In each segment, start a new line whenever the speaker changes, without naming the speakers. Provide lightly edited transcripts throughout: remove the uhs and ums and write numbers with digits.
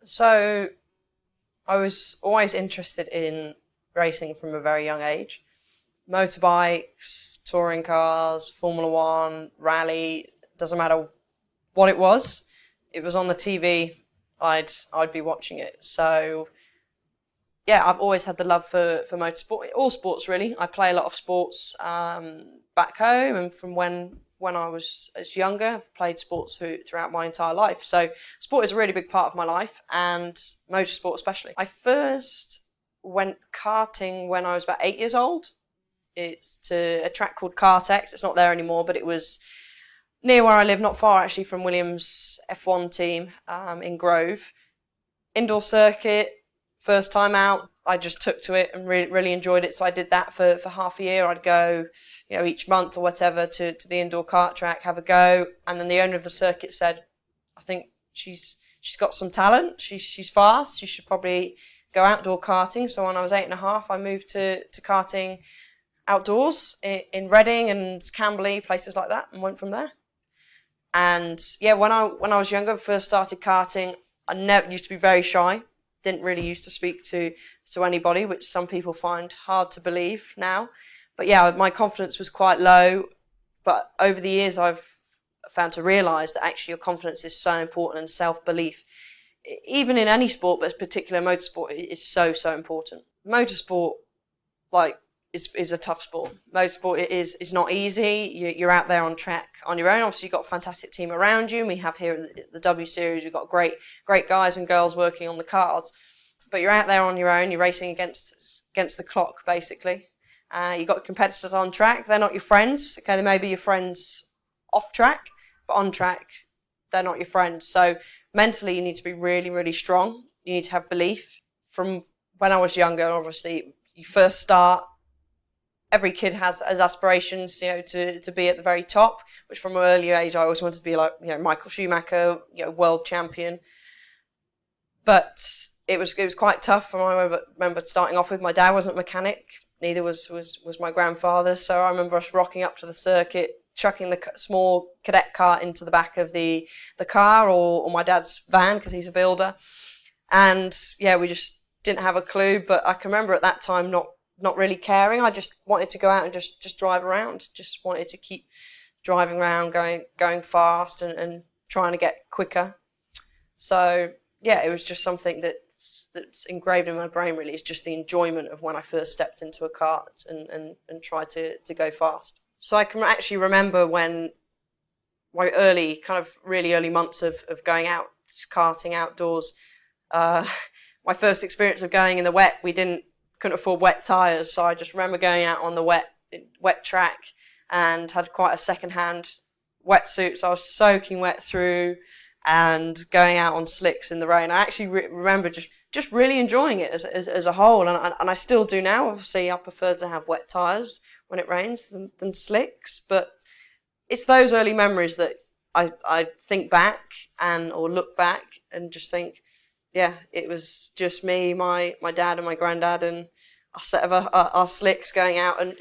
So I was always interested in racing from a very young age. Motorbikes, touring cars, Formula One, rally, doesn't matter what it was. It was on the TV, I'd be watching it. So yeah, I've always had the love for motorsport, all sports really. I play a lot of sports back home, and from when I was as younger, I've played sports throughout my entire life. So sport is a really big part of my life, and motorsport especially. I first went karting when I was about 8 years old. It's to a track called Kartex. It's not there anymore, but it was near where I live, not far actually from Williams' F1 team in Grove. Indoor circuit, first time out, I just took to it and really enjoyed it. So I did that for half a year. I'd go, each month or whatever to the indoor kart track, have a go. And then the owner of the circuit said, I think she's got some talent. She's fast. She should probably go outdoor karting. So when I was 8.5, I moved to karting outdoors in Reading and Camberley, places like that, and went from there. And yeah, when I was younger, first started karting, I never used to be very shy. Didn't really used to speak to anybody, which some people find hard to believe now. But yeah, my confidence was quite low. But over the years, I've found to realise that actually your confidence is so important, and self-belief, even in any sport, but particularly motorsport, is so important. Motorsport, is a tough sport. Motorsport is not easy. You're out there on track on your own. Obviously, you've got a fantastic team around you. And we have here at the W Series, we've got great guys and girls working on the cars. But you're out there on your own. You're racing against the clock, basically. You've got competitors on track. They're not your friends. Okay, they may be your friends off track, but on track, they're not your friends. So mentally, you need to be really, really strong. You need to have belief. From when I was younger, obviously, you first start. Every kid has aspirations, to be at the very top, which from an early age I always wanted to be like, Michael Schumacher, world champion. But it was quite tough. I remember starting off with, my dad wasn't a mechanic, neither was my grandfather. So I remember us rocking up to the circuit, chucking the small cadet cart into the back of the car or my dad's van, because he's a builder. And yeah, we just didn't have a clue. But I can remember at that time not really caring. I just wanted to go out and just drive around. Just wanted to keep driving around, going fast and trying to get quicker. So yeah, it was just something that's engraved in my brain really. It's just the enjoyment of when I first stepped into a kart and tried to go fast. So I can actually remember when my really early months of going out karting outdoors, my first experience of going in the wet, couldn't afford wet tyres, so I just remember going out on the wet track and had quite a second-hand wetsuit, so I was soaking wet through and going out on slicks in the rain. I actually remember just really enjoying it as a whole, and I still do now. Obviously, I prefer to have wet tyres when it rains than slicks, but it's those early memories that I think back or look back and just think, yeah, it was just me, my dad and my granddad and a set of our slicks going out and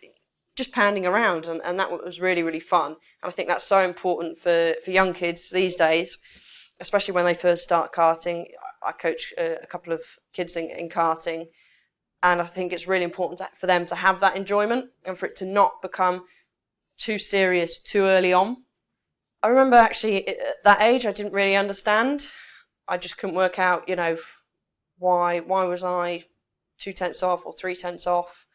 just pounding around. And that was really, really fun. And I think that's so important for young kids these days, especially when they first start karting. I coach a couple of kids in karting. And I think it's really important for them to have that enjoyment and for it to not become too serious too early on. I remember actually at that age, I didn't really understand. I just couldn't work out, why was I 2/10 off or 3/10 off.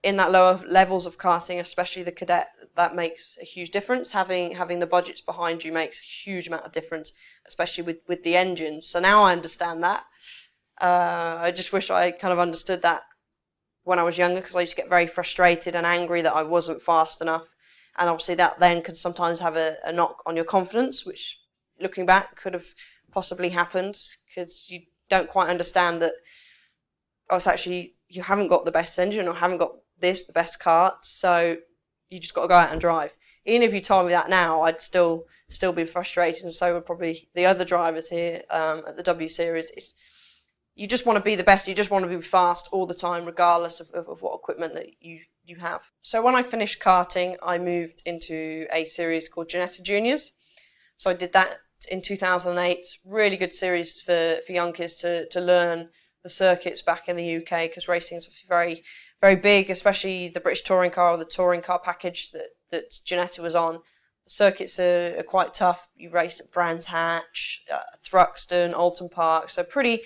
In that lower levels of karting, especially the cadet, that makes a huge difference. Having the budgets behind you makes a huge amount of difference, especially with the engines. So now I understand that. I just wish I kind of understood that when I was younger, because I used to get very frustrated and angry that I wasn't fast enough. And obviously that then could sometimes have a knock on your confidence, which looking back could have possibly happened, because you don't quite understand that it's actually you haven't got the best engine or haven't got the best kart, so you just got to go out and drive. Even if you told me that now, I'd still be frustrated, and so would probably the other drivers here at the W Series. You just want to be the best, you just want to be fast all the time, regardless of what equipment that you have. So when I finished karting, I moved into a series called Ginetta Juniors. So I did that in 2008. Really good series for young kids to learn the circuits back in the UK, because racing is very, very big, especially the British touring car or the touring car package that Ginetta was on. The circuits are quite tough. You race at Brands Hatch, Thruxton, Alton Park, so pretty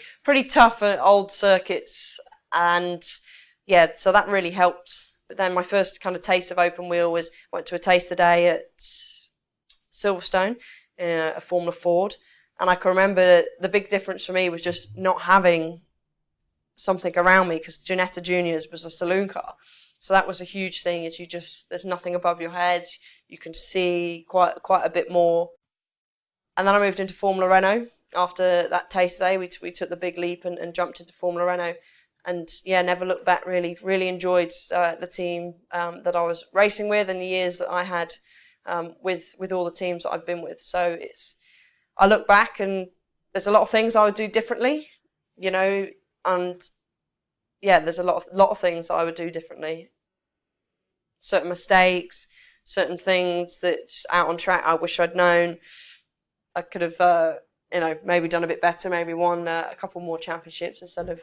tough old circuits, and yeah, so that really helped. But then my first kind of taste of open wheel was, went to a taster day at Silverstone in a Formula Ford, and I can remember the big difference for me was just not having something around me, because Ginetta Juniors was a saloon car, so that was a huge thing. Is there's nothing above your head, you can see quite a bit more. And then I moved into Formula Renault after that taste day. We took the big leap and jumped into Formula Renault, and yeah, never looked back. Really enjoyed the team that I was racing with, and the years that I had with all the teams that I've been with. So I look back and there's a lot of things I would do differently, and yeah, there's a lot of things that I would do differently. Certain mistakes, certain things that's out on track I wish I'd known. I could have, maybe done a bit better, maybe won a couple more championships instead of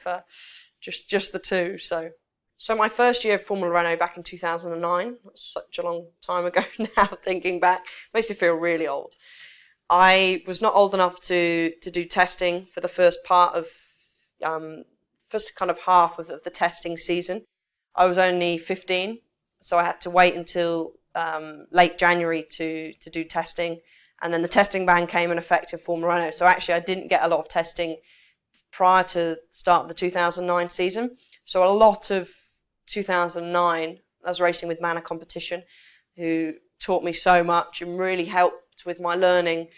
just the two. So my first year of Formula Renault back in 2009, that's such a long time ago now, thinking back, makes me feel really old. I was not old enough to do testing for the first part of, first kind of half of the testing season. I was only 15, so I had to wait until late January to do testing, and then the testing ban came in effect in Formula Renault. So actually I didn't get a lot of testing prior to the start of the 2009 season. So a lot of 2009 I was racing with Manor Competition, who taught me so much and really helped with my learning,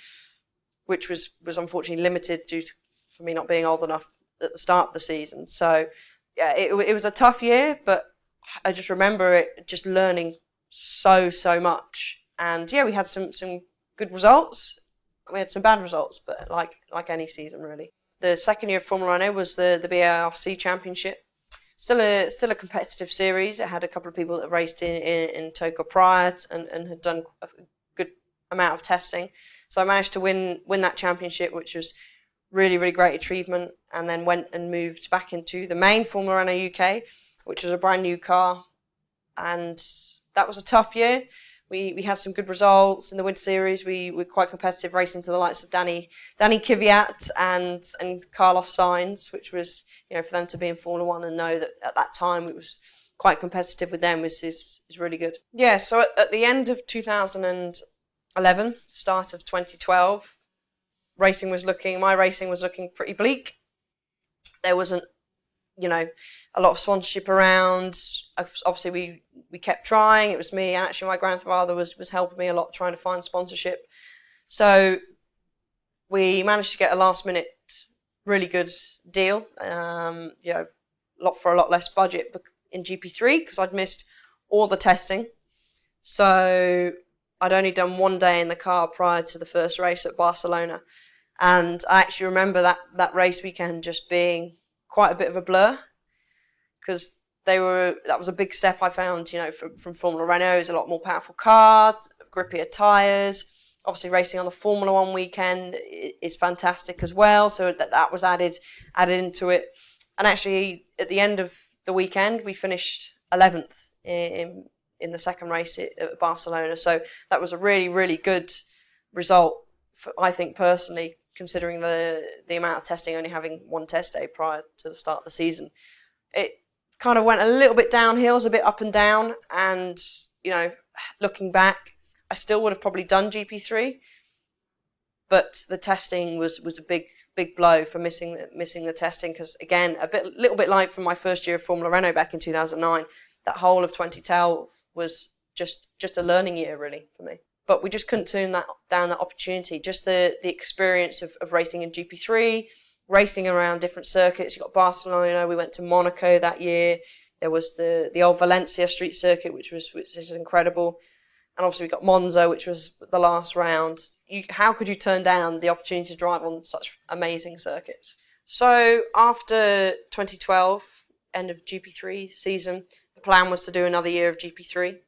which was unfortunately limited for me not being old enough at the start of the season. So yeah, it was a tough year, but I just remember it just learning so much. And yeah, we had some good results. We had some bad results, but like any season really. The second year of Formula Renault was the BARC Championship. Still a competitive series. It had a couple of people that raced in Togo prior and had done a good amount of testing. So I managed to win that championship, which was really great achievement, and then went and moved back into the main Formula Renault UK, which was a brand new car, and that was a tough year. We had some good results in the Winter Series. We were quite competitive, racing to the likes of Danny Kvyat and Carlos Sainz, which was, for them to be in Formula One and know that at that time it was quite competitive with them is really good. Yeah, so at the end of 2011, start of 2012, my racing was looking pretty bleak. There wasn't, a lot of sponsorship around. Obviously, we kept trying. It was me, and actually my grandfather was helping me a lot trying to find sponsorship. So we managed to get a last minute really good deal, for a lot less budget in GP3, because I'd missed all the testing. So I'd only done one day in the car prior to the first race at Barcelona. And I actually remember that race weekend just being quite a bit of a blur, because that was a big step I found, from Formula Renault. It was a lot more powerful car, grippier tyres. Obviously racing on the Formula One weekend is fantastic as well, so that was added into it. And actually at the end of the weekend we finished 11th in the second race at Barcelona, so that was a really good result I think personally, considering the amount of testing, only having one test day prior to the start of the season. It kind of went a little bit downhill, it was a bit up and down, and looking back, I still would have probably done GP3, but the testing was a big blow for missing the testing, because again, little bit like from my first year of Formula Renault back in 2009, that whole of 2012 was just a learning year really for me. But we just couldn't turn down that opportunity. Just the experience of racing in GP3, racing around different circuits. You got Barcelona, we went to Monaco that year. There was the old Valencia street circuit, which is incredible. And obviously we got Monza, which was the last round. How could you turn down the opportunity to drive on such amazing circuits? So after 2012, end of GP3 season, the plan was to do another year of GP3.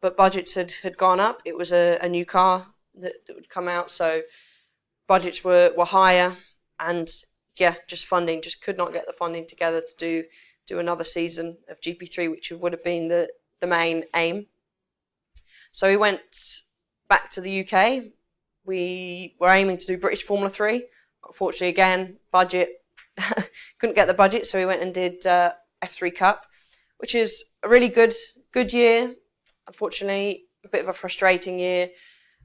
But budgets had gone up. It was a new car that would come out, so budgets were higher, and yeah, just funding, just could not get the funding together to do another season of GP3, which would have been the main aim. So we went back to the UK. We were aiming to do British Formula 3. Unfortunately, again, budget, couldn't get the budget, so we went and did F3 Cup, which is a really good year. Unfortunately, a bit of a frustrating year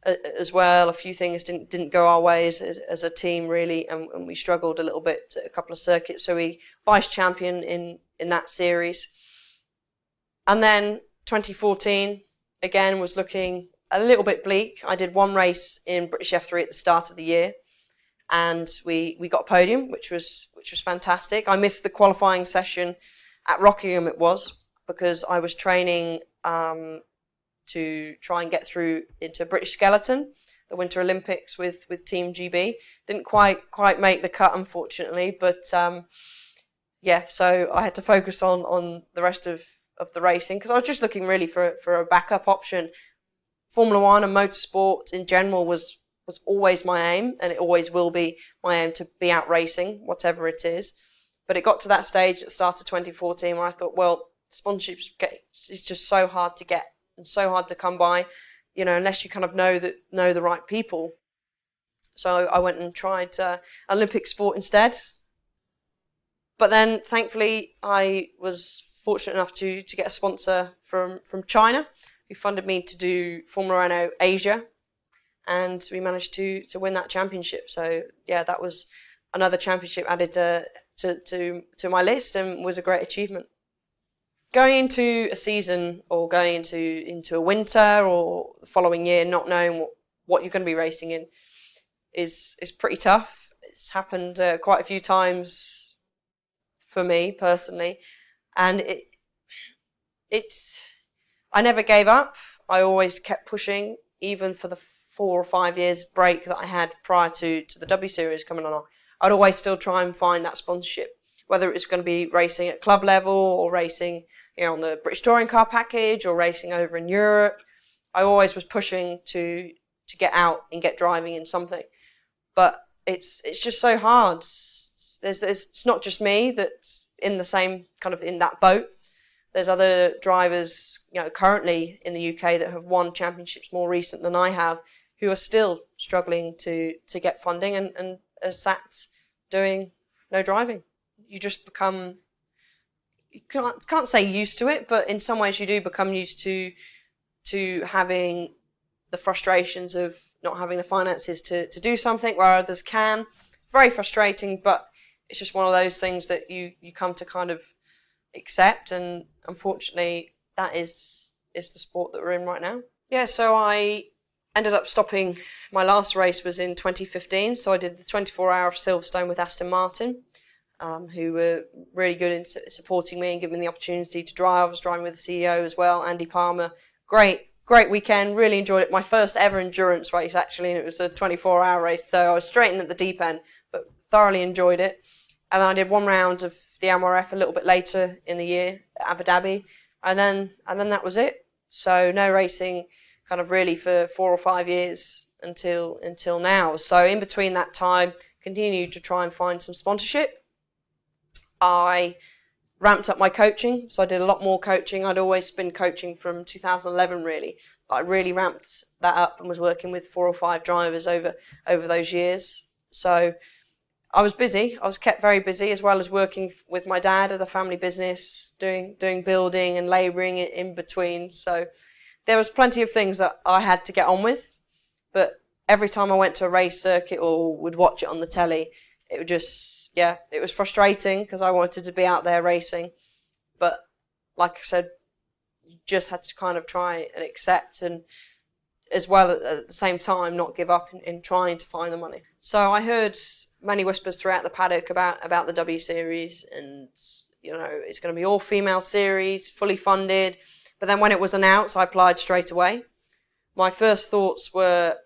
as well. A few things didn't go our way as a team, really, and we struggled a little bit at a couple of circuits. So we vice champion in that series. And then 2014, again, was looking a little bit bleak. I did one race in British F3 at the start of the year, and we got a podium, which was fantastic. I missed the qualifying session at Rockingham, it was, because I was training to try and get through into British Skeleton, the Winter Olympics with Team GB. Didn't quite make the cut, unfortunately, but yeah, so I had to focus on the rest of the racing, because I was just looking really for a backup option. Formula One and motorsport in general was always my aim, and it always will be my aim to be out racing, whatever it is. But it got to that stage at the start of 2014 where I thought, well, sponsorships is just so hard to get and so hard to come by, unless you kind of know the right people. So I went and tried Olympic sport instead. But then, thankfully, I was fortunate enough to get a sponsor from China, who funded me to do Formula Renault Asia, and we managed to win that championship. So yeah, that was another championship added to my list, and was a great achievement. Going into a season, or going into a winter or the following year, not knowing what you're going to be racing in, is pretty tough. It's happened quite a few times for me personally, and I never gave up. I always kept pushing, even for the 4 or 5 years break that I had prior to the W Series coming along. I'd always still try and find that sponsorship, whether it was going to be racing at club level or racing on the British Touring Car package or racing over in Europe. I always was pushing to get out and get driving in something. But it's just so hard. It's not just me that's in the same kind of in that boat. There's other drivers, currently in the UK that have won championships more recent than I have, who are still struggling to get funding and are sat doing no driving. You just become, you can't say used to it, but in some ways you do become used to having the frustrations of not having the finances to do something where others can. Very frustrating, but it's just one of those things that you come to kind of accept, and unfortunately that is the sport that we're in right now. Yeah, so I ended up stopping. My last race was in 2015, so I did the 24-hour of Silverstone with Aston Martin, who were really good in supporting me and giving me the opportunity to drive. I was driving with the CEO as well, Andy Palmer. Great weekend, really enjoyed it. My first ever endurance race, actually, and it was a 24-hour race, so I was straight in at the deep end, but thoroughly enjoyed it. And then I did one round of the MRF a little bit later in the year at Abu Dhabi, and then that was it. So no racing kind of really for 4 or 5 years until now. So in between that time, continued to try and find some sponsorship. I ramped up my coaching, so I did a lot more coaching. I'd always been coaching from 2011 really, but I really ramped that up and was working with 4 or 5 drivers over those years. So I was busy. I was kept very busy, as well as working with my dad at the family business, doing building and labouring in between. So there was plenty of things that I had to get on with, but every time I went to a race circuit or would watch it on the telly, it would just, it was frustrating because I wanted to be out there racing. But like I said, you just had to kind of try and accept, and as well at the same time not give up in trying to find the money. So I heard many whispers throughout the paddock about the W Series, and it's going to be all female series, fully funded. But then when it was announced, I applied straight away. My first thoughts were,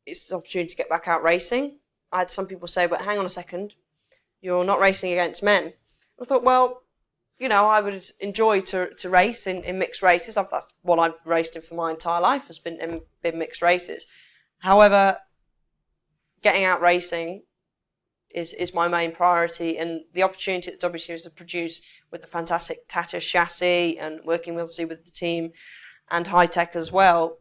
it's an opportunity to get back out racing. I had some people say, but hang on a second, you're not racing against men. I thought, well, I would enjoy to race in mixed races. That's what I've raced in for my entire life, has been mixed races. However, getting out racing is my main priority, and the opportunity that W Series has produced with the fantastic Tata chassis and working obviously with the team and high tech as well,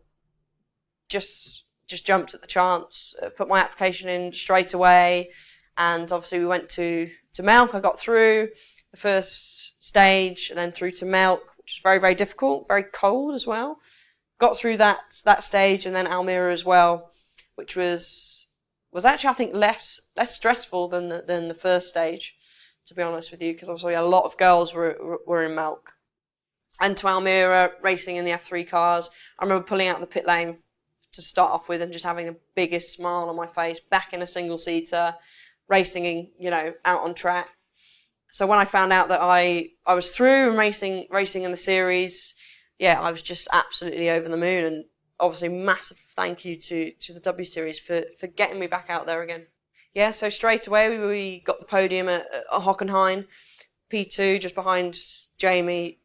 just jumped at the chance, put my application in straight away, and obviously we went to Melk. I got through the first stage and then through to Melk, which was very, very difficult, very cold as well. Got through that stage, and then Almira as well, which was actually, I think, less stressful than the first stage, to be honest with you, because obviously a lot of girls were in Melk. And to Almira, racing in the F3 cars, I remember pulling out the pit lane to start off with and just having the biggest smile on my face, back in a single-seater, racing, out on track. So when I found out that I was through and racing in the series, yeah, I was just absolutely over the moon, and obviously massive thank you to the W Series for getting me back out there again. Yeah, so straight away we got the podium at Hockenheim, P2, just behind Jamie.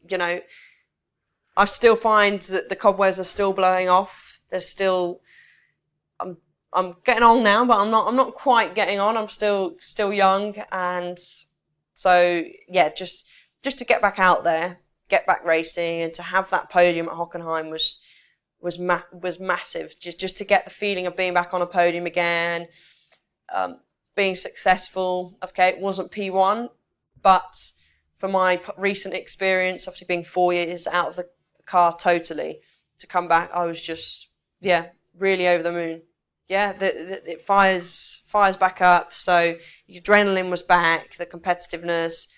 I still find that the cobwebs are still blowing off. There's still, I'm getting on now, but I'm not quite getting on. I'm still young, and so yeah, just to get back out there, get back racing, and to have that podium at Hockenheim was massive. Just to get the feeling of being back on a podium again, being successful. Okay, it wasn't P1, but for my recent experience, obviously being 4 years out of the car totally, to come back, I was just, really over the moon. Yeah, it fires back up. So the adrenaline was back, the competitiveness.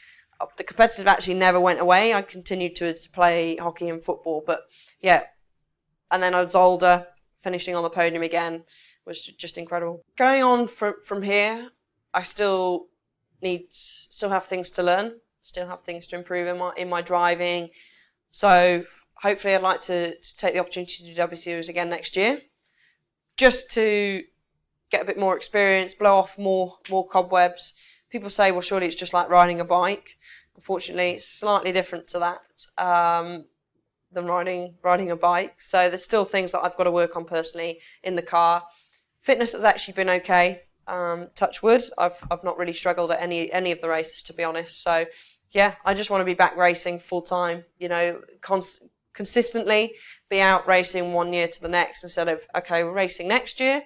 The competitive actually never went away. I continued to play hockey and football, but yeah. And then I was older, finishing on the podium again was just incredible. Going on from here, I still have things to learn, still have things to improve in my driving. So hopefully I'd like to take the opportunity to do W Series again next year, just to get a bit more experience, blow off more cobwebs. People say, well, surely it's just like riding a bike. Unfortunately, it's slightly different to that than riding a bike. So there's still things that I've got to work on personally in the car. Fitness has actually been okay. Touch wood. I've not really struggled at any of the races, to be honest. So yeah, I just want to be back racing full time. Consistently be out racing 1 year to the next, instead of, okay, we're racing next year.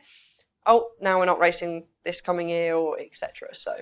Oh, now we're not racing this coming year, or etc. So